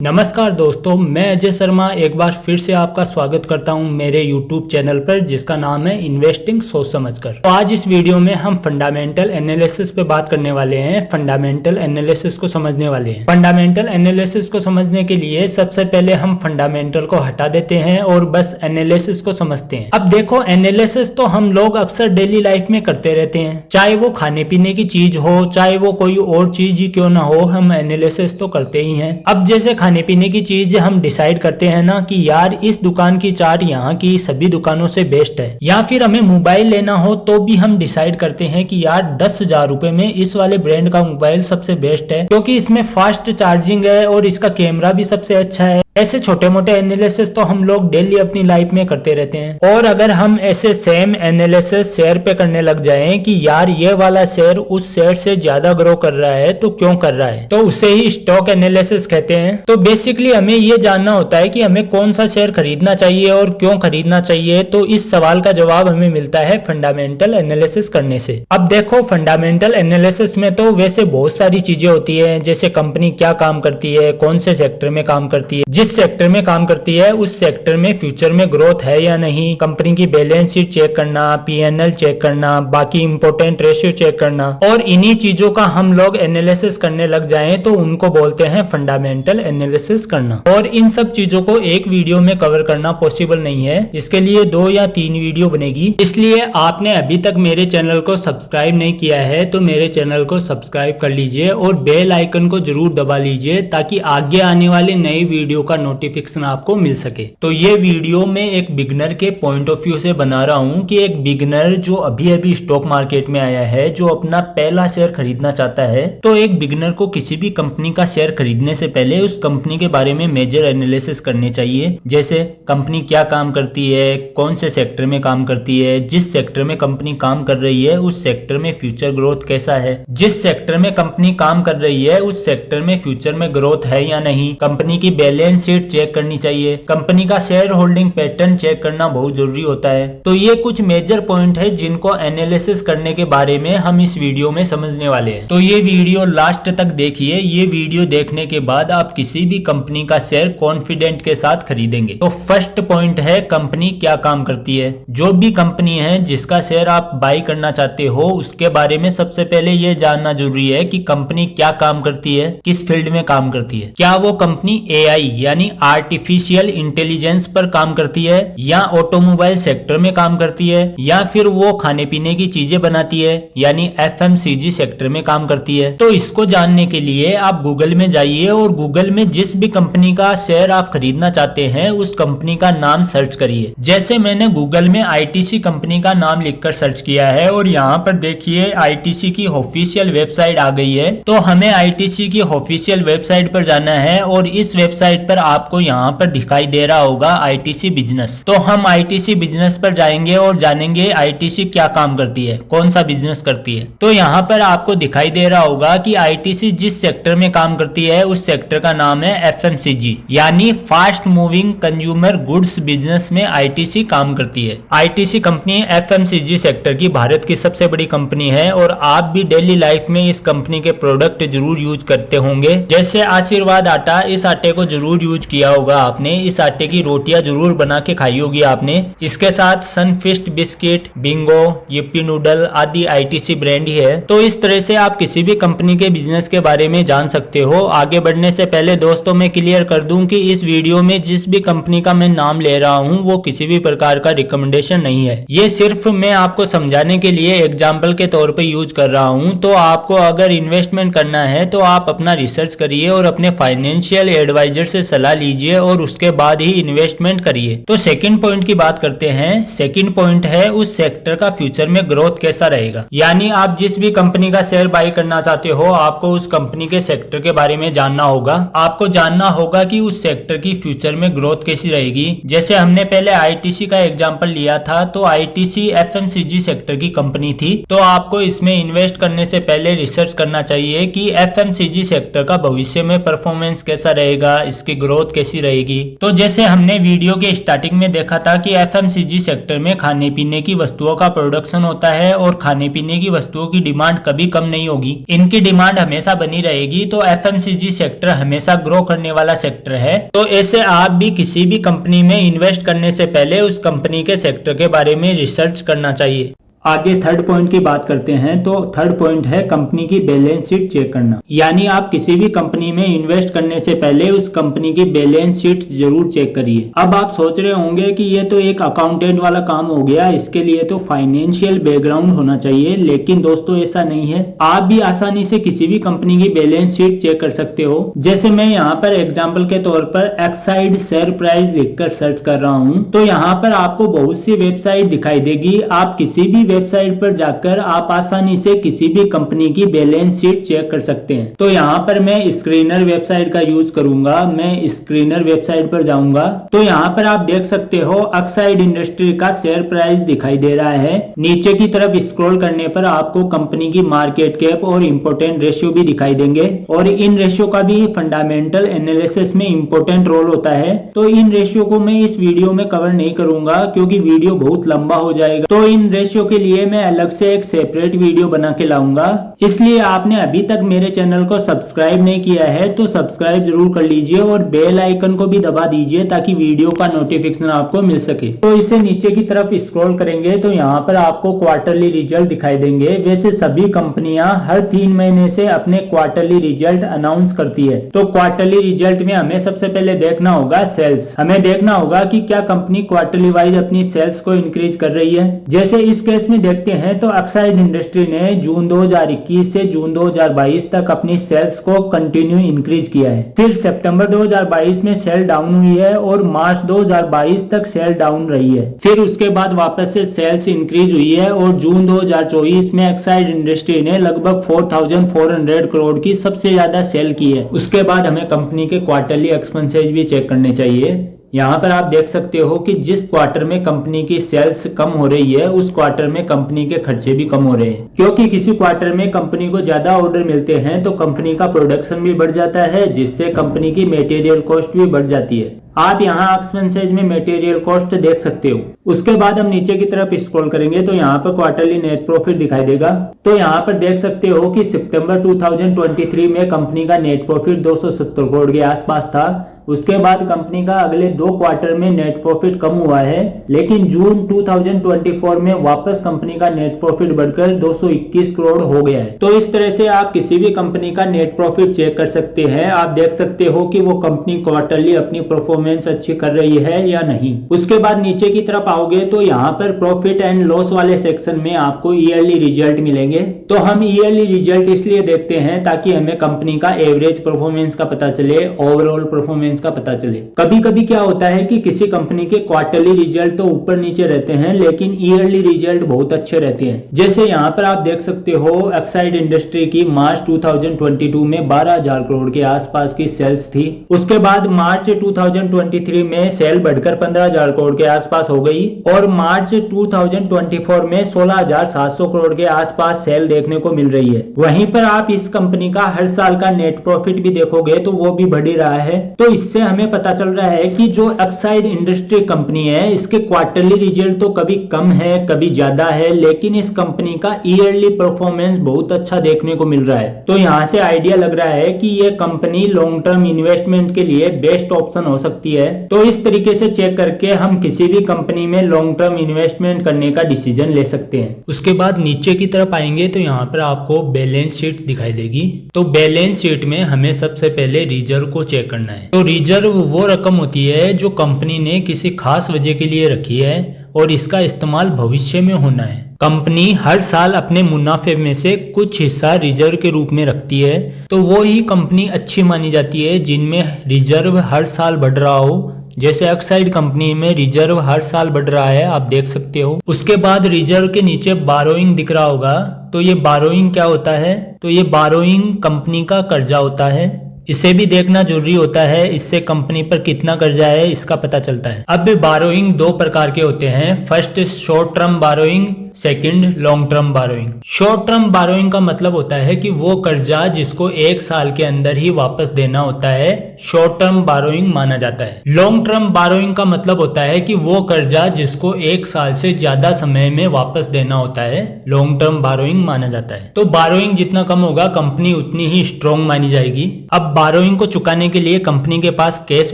नमस्कार दोस्तों, मैं अजय शर्मा एक बार फिर से आपका स्वागत करता हूं मेरे YouTube चैनल पर जिसका नाम है इन्वेस्टिंग सोच समझकर। तो आज इस वीडियो में हम फंडामेंटल एनालिसिस पे बात करने वाले हैं। फंडामेंटल एनालिसिस को समझने वाले हैं। फंडामेंटल एनालिसिस को समझने के लिए सबसे पहले हम फंडामेंटल को हटा देते हैं और बस एनालिसिस को समझते हैं। अब देखो, एनालिसिस तो हम लोग अक्सर डेली लाइफ में करते रहते हैं, चाहे वो खाने पीने की चीज हो, चाहे वो कोई और चीज ही क्यों ना हो, हम एनालिसिस तो करते ही हैं। अब जैसे खाने पीने की चीज हम डिसाइड करते हैं ना कि यार इस दुकान की चाट यहाँ की सभी दुकानों से बेस्ट है, या फिर हमें मोबाइल लेना हो तो भी हम डिसाइड करते हैं कि यार 10,000 रुपए में इस वाले ब्रांड का मोबाइल सबसे बेस्ट है क्योंकि इसमें फास्ट चार्जिंग है और इसका कैमरा भी सबसे अच्छा है। ऐसे छोटे मोटे एनालिसिस तो हम लोग डेली अपनी लाइफ में करते रहते हैं। और अगर हम ऐसे सेम एनालिसिस शेयर पे करने लग जाएं कि यार ये वाला शेयर उस शेयर से ज्यादा ग्रो कर रहा है तो क्यों कर रहा है, तो उसे ही स्टॉक एनालिसिस कहते हैं। तो बेसिकली हमें ये जानना होता है कि हमें कौन सा शेयर खरीदना चाहिए और क्यों खरीदना चाहिए। तो इस सवाल का जवाब हमें मिलता है फंडामेंटल एनालिसिस करने से। अब देखो, फंडामेंटल एनालिसिस में तो वैसे बहुत सारी चीजें होती है, जैसे कंपनी क्या काम करती है, कौन से सेक्टर में काम करती है, जिस सेक्टर में काम करती है उस सेक्टर में फ्यूचर में ग्रोथ है या नहीं, कंपनी की बैलेंस शीट चेक करना, पीएनएल चेक करना, बाकी इंपोर्टेंट रेशियो चेक करना। और इन्हीं चीजों का हम लोग एनालिसिस करने लग जाएं तो उनको बोलते हैं फंडामेंटल एनालिसिस करना। और इन सब चीजों को एक वीडियो में कवर करना पॉसिबल नहीं है, इसके लिए 2 या 3 वीडियो बनेगी। इसलिए आपने अभी तक मेरे चैनल को सब्सक्राइब नहीं किया है तो मेरे चैनल को सब्सक्राइब कर लीजिए और बेल आइकन को जरूर दबा लीजिए ताकि आगे आने वाले नए वीडियो का नोटिफिकेशन आपको मिल सके। तो ये वीडियो में एक बिगनर के पॉइंट ऑफ व्यू से बना रहा हूं कि एक बिगनर जो अभी अभी स्टॉक मार्केट में आया है, जो अपना पहला शेयर खरीदना चाहता है, तो एक बिगनर को किसी भी कंपनी का शेयर खरीदने से पहले उस कंपनी के बारे में मेजर एनालिसिस करने चाहिए। जैसे कंपनी क्या काम करती है, कौन से सेक्टर में काम करती है, जिस सेक्टर में कंपनी काम कर रही है उस सेक्टर में फ्यूचर ग्रोथ कैसा है, जिस सेक्टर में कंपनी काम कर रही है उस सेक्टर में फ्यूचर में ग्रोथ है या नहीं, कंपनी की बैलेंस शीट चेक करनी चाहिए, कंपनी का शेयर होल्डिंग पैटर्न चेक करना बहुत जरूरी होता है। तो ये कुछ मेजर पॉइंट है जिनको एनालिसिस करने के बारे में हम इस वीडियो में समझने वाले हैं। तो ये वीडियो लास्ट तक देखिए। ये वीडियो देखने के बाद आप किसी भी कंपनी का शेयर कॉन्फिडेंट के साथ खरीदेंगे। तो फर्स्ट पॉइंट है कंपनी क्या काम करती है। जो भी कंपनी है जिसका शेयर आप बाई करना चाहते हो उसके बारे में सबसे पहले ये जानना जरूरी है कि कंपनी क्या काम करती है, किस फील्ड में काम करती है। क्या वो कंपनी एआई यानी आर्टिफिशियल इंटेलिजेंस पर काम करती है, या ऑटोमोबाइल सेक्टर में काम करती है, या फिर वो खाने पीने की चीजें बनाती है यानी एफएमसीजी सेक्टर में काम करती है। तो इसको जानने के लिए आप गूगल में जाइए और गूगल में जिस भी कंपनी का शेयर आप खरीदना चाहते हैं उस कंपनी का नाम सर्च करिए। जैसे मैंने गूगल में आईटीसी कंपनी का नाम लिखकर सर्च किया है और यहाँ पर देखिए आईटीसी की ऑफिशियल वेबसाइट आ गई है। तो हमें आईटीसी की ऑफिशियल वेबसाइट पर जाना है और इस वेबसाइट पर आपको यहाँ पर दिखाई दे रहा होगा आईटीसी बिजनेस। तो हम आईटीसी बिजनेस पर जाएंगे और जानेंगे आईटीसी क्या काम करती है, कौन सा बिजनेस करती है। तो यहाँ पर आपको दिखाई दे रहा होगा कि आईटीसी जिस सेक्टर में काम करती है उस सेक्टर का नाम है एफएमसीजी यानी fast moving consumer goods business में आईटीसी काम करती है। आईटीसी कंपनी एफएमसीजी सेक्टर की भारत की सबसे बड़ी कंपनी है और आप भी डेली लाइफ में इस कंपनी के प्रोडक्ट जरूर यूज करते होंगे। जैसे आशीर्वाद आटा, इस आटे को जरूर यूज किया होगा आपने, इस आटे की रोटियां जरूर बना के खाई होगी आपने। इसके साथ Sunfeast biscuit, Bingo, Yippee noodle आदि आईटीसी ब्रांड ही है। तो इस तरह से आप किसी भी कंपनी के बिजनेस के बारे में जान सकते हो। आगे बढ़ने से पहले दोस्तों मैं क्लियर कर दूं कि इस वीडियो में जिस भी कंपनी का मैं नाम ले रहा हूं वो किसी भी प्रकार का रिकमेंडेशन नहीं है। ये सिर्फ मैं आपको समझाने के लिए एग्जाम्पल के तौर पर यूज कर रहा हूं। तो आपको अगर इन्वेस्टमेंट करना है तो आप अपना रिसर्च करिए और अपने फाइनेंशियल एडवाइजर से सलाह लीजिए और उसके बाद ही इन्वेस्टमेंट करिए। तो सेकंड पॉइंट की बात करते हैं। सेकंड पॉइंट है उस सेक्टर का फ्यूचर में ग्रोथ कैसा रहेगा। यानी आप जिस भी कंपनी का शेयर बाई करना चाहते हो आपको उस कंपनी के सेक्टर के बारे में जानना होगा। आपको जानना होगा कि उस सेक्टर की फ्यूचर में ग्रोथ कैसी रहेगी। जैसे हमने पहले आईटीसी का एग्जांपल लिया था तो आईटीसी एफएमसीजी सेक्टर की कंपनी थी। तो आपको इसमें इन्वेस्ट करने से पहले रिसर्च करना चाहिए कि एफएमसीजी सेक्टर का भविष्य में परफॉर्मेंस कैसा रहेगा, इसकी ग्रोथ कैसी रहेगी। तो जैसे हमने वीडियो के स्टार्टिंग में देखा था कि एफएमसीजी सेक्टर में खाने पीने की वस्तुओं का प्रोडक्शन होता है और खाने पीने की वस्तुओं की डिमांड कभी कम नहीं होगी, इनकी डिमांड हमेशा बनी रहेगी। तो एफएमसीजी सेक्टर हमेशा ग्रो करने वाला सेक्टर है। तो ऐसे आप भी किसी भी कंपनी में इन्वेस्ट करने से पहले उस कंपनी के सेक्टर के बारे में रिसर्च करना चाहिए। आगे थर्ड पॉइंट की बात करते हैं। तो थर्ड पॉइंट है कंपनी की बैलेंस शीट चेक करना। यानी आप किसी भी कंपनी में इन्वेस्ट करने से पहले उस कंपनी की बैलेंस शीट जरूर चेक करिए। अब आप सोच रहे होंगे कि ये तो एक अकाउंटेंट वाला काम हो गया, इसके लिए तो फाइनेंशियल बैकग्राउंड होना चाहिए, लेकिन दोस्तों ऐसा नहीं है। आप भी आसानी से किसी भी कंपनी की बैलेंस शीट चेक कर सकते हो। जैसे मैं यहाँ पर एग्जाम्पल के तौर पर एक्साइड शेयर प्राइस लिखकर सर्च कर रहा हूँ, तो यहाँ पर आपको बहुत सी वेबसाइट दिखाई देगी। आप किसी भी वेबसाइट पर जाकर आप आसानी से किसी भी कंपनी की बैलेंस शीट चेक कर सकते हैं। तो यहाँ पर मैं स्क्रीनर वेबसाइट का यूज करूंगा। मैं स्क्रीनर वेबसाइट पर जाऊंगा, तो यहाँ पर आप देख सकते हो एक्साइड इंडस्ट्री का शेयर प्राइस दिखाई दे रहा है। नीचे की तरफ स्क्रॉल करने पर आपको कंपनी की मार्केट कैप और इम्पोर्टेंट रेशियो भी दिखाई देंगे, और इन रेशियो का भी फंडामेंटल एनालिसिस में इम्पोर्टेंट रोल होता है। तो इन रेशियो को मैं इस वीडियो में कवर नहीं करूंगा क्योंकि वीडियो बहुत लंबा हो जाएगा। तो इन रेशियो के लिए मैं अलग से एक सेपरेट वीडियो बना के लाऊंगा। इसलिए आपने अभी तक मेरे चैनल को सब्सक्राइब नहीं किया है तो सब्सक्राइब जरूर कर लीजिए और बेल आइकन को भी दबा दीजिए ताकि वीडियो का नोटिफिकेशन आपको मिल सके। तो इसे नीचे की तरफ स्क्रॉल करेंगे तो यहाँ पर आपको क्वार्टरली रिजल्ट दिखाई देंगे। वैसे सभी कंपनियां हर 3 महीने से अपने क्वार्टरली रिजल्ट अनाउंस करती है। तो क्वार्टरली रिजल्ट में हमें सबसे पहले देखना होगा सेल्स। हमें देखना होगा कि क्या कंपनी क्वार्टरली वाइज अपनी सेल्स को इंक्रीज कर रही है। जैसे इस केस में देखते हैं तो एक्साइड इंडस्ट्री ने जून 2021 से जून 2022 तक अपनी सेल्स को कंटिन्यू इंक्रीज किया है। फिर सितंबर 2022 में सेल डाउन हुई है और मार्च 2022 तक सेल डाउन रही है। फिर उसके बाद वापस से सेल्स इंक्रीज हुई है और जून 2024 में एक्साइड इंडस्ट्री ने लगभग 4400 करोड़ की सबसे ज्यादा सेल की है। उसके बाद हमें कंपनी के क्वार्टरली एक्सपेंसेस भी चेक करने चाहिए। यहाँ पर आप देख सकते हो कि जिस क्वार्टर में कंपनी की सेल्स कम हो रही है उस क्वार्टर में कंपनी के खर्चे भी कम हो रहे हैं, क्योंकि किसी क्वार्टर में कंपनी को ज्यादा ऑर्डर मिलते हैं तो कंपनी का प्रोडक्शन भी बढ़ जाता है, जिससे कंपनी की मटेरियल कॉस्ट भी बढ़ जाती है। आप यहाँ एक्सपेंसेज में मटेरियल कॉस्ट देख सकते हो। उसके बाद हम नीचे की तरफ स्क्रॉल करेंगे तो यहाँ पर क्वार्टरली नेट प्रॉफिट दिखाई देगा। तो यहाँ पर देख सकते हो कि सितंबर 2023 में कंपनी का नेट प्रॉफिट 270 करोड़ के आसपास था। उसके बाद कंपनी का अगले 2 क्वार्टर में नेट प्रॉफिट कम हुआ है, लेकिन जून 2024 में वापस कंपनी का नेट प्रॉफिट बढ़कर 221 करोड़ हो गया है। तो इस तरह से आप किसी भी कंपनी का नेट प्रॉफिट चेक कर सकते हैं। आप देख सकते हो कि वो कंपनी क्वार्टरली अपनी परफॉर्मेंस अच्छी कर रही है या नहीं। उसके बाद नीचे की तरफ आओगे तो यहाँ पर प्रॉफिट एंड लॉस वाले सेक्शन में आपको ईयरली रिजल्ट मिलेंगे। तो हम ईयरली रिजल्ट इसलिए देखते हैं ताकि हमें कंपनी का एवरेज परफॉर्मेंस का पता चले, ओवरऑल परफॉर्मेंस का पता चले। कभी कभी क्या होता है कि किसी कंपनी के क्वार्टरली रिजल्ट तो ऊपर नीचे रहते हैं, लेकिन ईयरली रिजल्ट बहुत अच्छे रहते हैं। जैसे यहाँ पर आप देख सकते हो एक्साइड इंडस्ट्री की मार्च 2022 में 12,000 करोड़ के आसपास की सेल्स थी। उसके बाद मार्च 2023 में सेल बढ़कर 15,000 करोड़ के आसपास हो गई और मार्च 2024 में 16,700 करोड़ के आसपास सेल देखने को मिल रही है। वहीं पर आप इस कंपनी का हर साल का नेट प्रॉफिट भी देखोगे तो वो भी बढ़ ही रहा है। तो इससे हमें पता चल रहा है कि जो एक्साइड इंडस्ट्री कंपनी है इसके क्वार्टरली रिजल्ट तो कभी कम है कभी ज्यादा है, लेकिन इस कंपनी का ईयरली परफॉर्मेंस बहुत अच्छा देखने को मिल रहा है। तो यहाँ से आइडिया लग रहा है कि ये कंपनी लॉन्ग टर्म इन्वेस्टमेंट के लिए बेस्ट ऑप्शन हो सकती है। तो इस तरीके से चेक करके हम किसी भी कंपनी में लॉन्ग टर्म इन्वेस्टमेंट करने का डिसीजन ले सकते हैं। उसके बाद नीचे की तरफ आएंगे तो यहाँ पर आपको बैलेंस शीट दिखाई देगी। तो बैलेंस शीट में हमें सबसे पहले रिजर्व को चेक करना है। तो रिजर्व वो रकम होती है जो कंपनी ने किसी खास वजह के लिए रखी है और इसका इस्तेमाल भविष्य में होना है। कंपनी हर साल अपने मुनाफे में से कुछ हिस्सा रिजर्व के रूप में रखती है, तो वो ही कंपनी अच्छी मानी जाती है जिनमें रिजर्व हर साल बढ़ रहा हो। जैसे एक्साइड कंपनी में रिजर्व हर साल बढ़ रहा है, आप देख सकते हो। उसके बाद रिजर्व के नीचे बारोइंग दिख रहा होगा। तो ये बारोइंग क्या होता है? तो ये बारोइंग कंपनी का कर्जा होता है। इसे भी देखना जरूरी होता है, इससे कंपनी पर कितना कर्जा है इसका पता चलता है। अब बारोइंग 2 प्रकार के होते हैं। First short term burrowing second long term burrowing. Short term burrowing का मतलब होता है कि वो कर्जा जिसको 1 साल के अंदर ही वापस देना होता है, शॉर्ट टर्म बारोइंग माना जाता है। लॉन्ग टर्म बारोइंग का मतलब होता है कि वो कर्जा जिसको 1 साल से ज्यादा समय में वापस देना होता है, लॉन्ग टर्म बारोइंग माना जाता है। तो बारोइंग जितना कम होगा कंपनी उतनी ही स्ट्रॉन्ग मानी जाएगी। अब बारोइंग को चुकाने के लिए कंपनी के पास कैश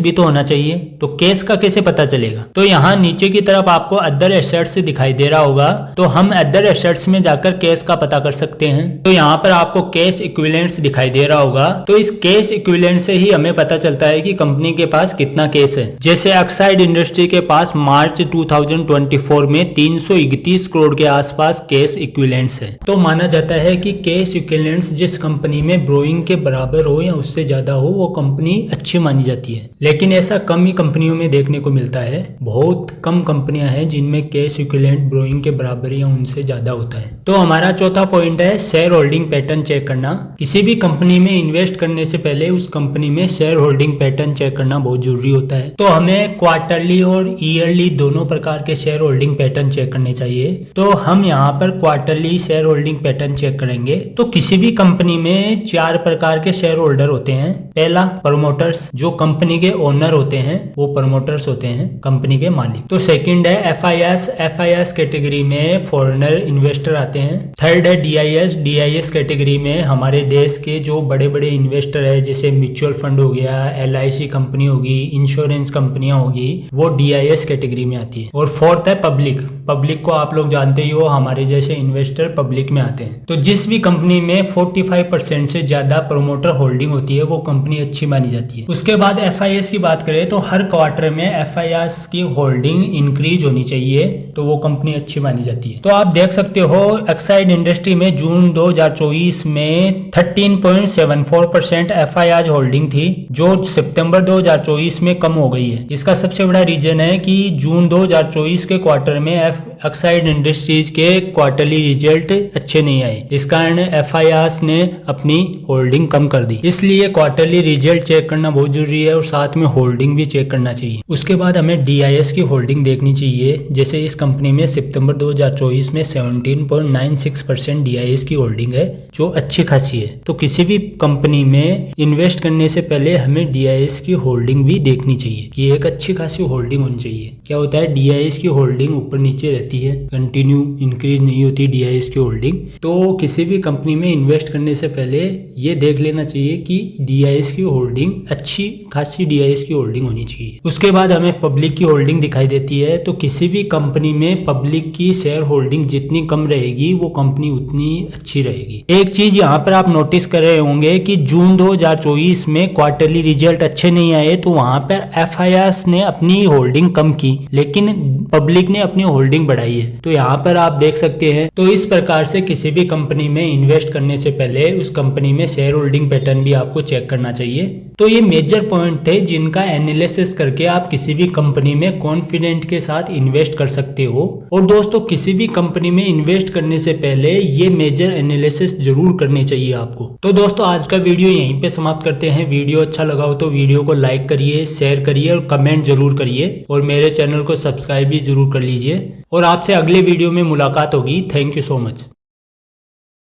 भी तो होना चाहिए, तो कैश का कैसे पता चलेगा? तो यहाँ नीचे की तरफ आपको अदर एसेट्स दिखाई दे रहा होगा, तो हम अदर एसेट्स में जाकर कैश का पता कर सकते हैं। तो यहाँ पर आपको कैश इक्विवेलेंट्स दिखाई दे रहा होगा, तो इस कैश इक्विवेलेंट से ही हमें पता चलता है कि कंपनी के पास कितना कैश है। जैसे एक्साइड इंडस्ट्री के पास मार्च 2024 में 331 करोड़ के आसपास कैश इक्विवेलेंट्स है। तो माना जाता है कि कैश इक्विवेलेंट्स जिस कंपनी में ब्रोइंग के बराबर हो या उससे ज्यादा हो, वो कंपनी अच्छी मानी जाती है। लेकिन ऐसा कम ही कंपनियों में देखने को मिलता है। बहुत कम कंपनियां हैं जिनमें कैश इक्विवेलेंट ब्रोइंग के बराबर या उनसे ज्यादा होता है। तो हमारा चौथा पॉइंट है शेयर होल्डिंग पैटर्न चेक करना। किसी भी कंपनी में इन्वेस्ट करने से पहले उस कंपनी में शेयर होल्डिंग पैटर्न चेक करना बहुत जरूरी होता है। तो हमें क्वार्टरली और ईयरली दोनों प्रकार के शेयर होल्डिंग पैटर्न चेक करने चाहिए। तो हम यहाँ पर quarterly share holding pattern check करेंगे। तो किसी भी कंपनी में 4 प्रकार के शेयर होल्डर होते हैं। पहला प्रमोटर्स, जो कंपनी के ओनर होते हैं वो प्रमोटर्स होते हैं, कंपनी के मालिक। तो सेकंड है एफआईएस कैटेगरी में फॉरेनर इन्वेस्टर आते हैं। थर्ड है डीआईएस कैटेगरी में हमारे देश के जो बड़े बड़े इन्वेस्टर है, जैसे म्यूचुअल फंड हो गया, LIC कंपनी होगी, इंश्योरेंस कंपनियां होगी, वो डीआईएस कैटेगरी में आती है। और फोर्थ है पब्लिक को आप लोग जानते ही हो, हमारे जैसे इन्वेस्टर पब्लिक में आते हैं। तो जिस भी कंपनी में 45% से ज्यादा प्रोमोटर होल्डिंग होती है वो कंपनी अच्छी मानी जाती है। उसके बाद एफआईएस की बात करें तो हर क्वार्टर में एफआईएस की होल्डिंग इंक्रीज होनी चाहिए, तो वो कंपनी अच्छी मानी जाती है। तो आप देख सकते हो एक्साइड इंडस्ट्री में जून 2024 में 13.74% एफआईएस होल्डिंग थी, जो सितंबर 2024 में कम हो गई है। इसका सबसे बड़ा रीजन है कि जून 2024 के क्वार्टर में एक्साइड इंडस्ट्रीज के क्वार्टरली रिजल्ट अच्छे नहीं आए, इस कारण एफआईएस ने अपनी होल्डिंग कम कर दी। इसलिए क्वार्टरली रिजल्ट चेक करना बहुत जरूरी है और साथ में होल्डिंग भी चेक करना चाहिए। उसके बाद हमें डीआईएस की होल्डिंग देखनी चाहिए। जैसे इस कंपनी में सितंबर 2024 में 17.96% डीआईएस की होल्डिंग है, जो अच्छी खासी है। तो किसी भी कंपनी में इन्वेस्ट करने से पहले हमें डीआईएस की होल्डिंग भी देखनी चाहिए कि एक अच्छी खासी होल्डिंग होनी चाहिए। क्या होता है, डीआईएस की होल्डिंग ऊपर नीचे रहती है, कंटिन्यू इंक्रीज नहीं होती डीआईएस की होल्डिंग। तो किसी भी कंपनी में इन्वेस्ट करने से पहले ये देख लेना चाहिए कि डीआईएस की होल्डिंग अच्छी खासी डीआईएस की होल्डिंग होनी चाहिए। उसके बाद हमें पब्लिक की होल्डिंग दिखाई देती है। तो किसी भी कंपनी में पब्लिक की शेयर होल्डिंग जितनी कम रहेगी वो कंपनी उतनी अच्छी रहेगी। एक चीज यहाँ पर आप नोटिस कर रहे होंगे कि जून 2024 में क्वार्टरली रिजल्ट अच्छे नहीं आए, तो वहां पर एफआईएस ने अपनी होल्डिंग कम की, लेकिन पब्लिक ने अपनी होल्डिंग बढ़ाई है। तो यहाँ पर आप देख सकते हैं। तो इस प्रकार से किसी भी कंपनी में इन्वेस्ट करने से पहले उस कंपनी में शेयर होल्डिंग पैटर्न भी आपको चेक करना चाहिए। तो ये मेजर पॉइंट थे जिनका एनालिसिस करके आप किसी भी कंपनी में कॉन्फिडेंट के साथ इन्वेस्ट कर सकते हो। और दोस्तों, किसी भी कंपनी में इन्वेस्ट करने से पहले ये मेजर एनालिसिस जरूर करनी चाहिए आपको। तो दोस्तों, आज का वीडियो यहीं पे समाप्त करते हैं। वीडियो अच्छा लगा हो तो वीडियो को लाइक करिए, शेयर करिए और कमेंट जरूर करिए, और मेरे चैनल को सब्सक्राइब भी जरूर कर लीजिए। और आपसे अगले वीडियो में मुलाकात होगी। Thank you so much.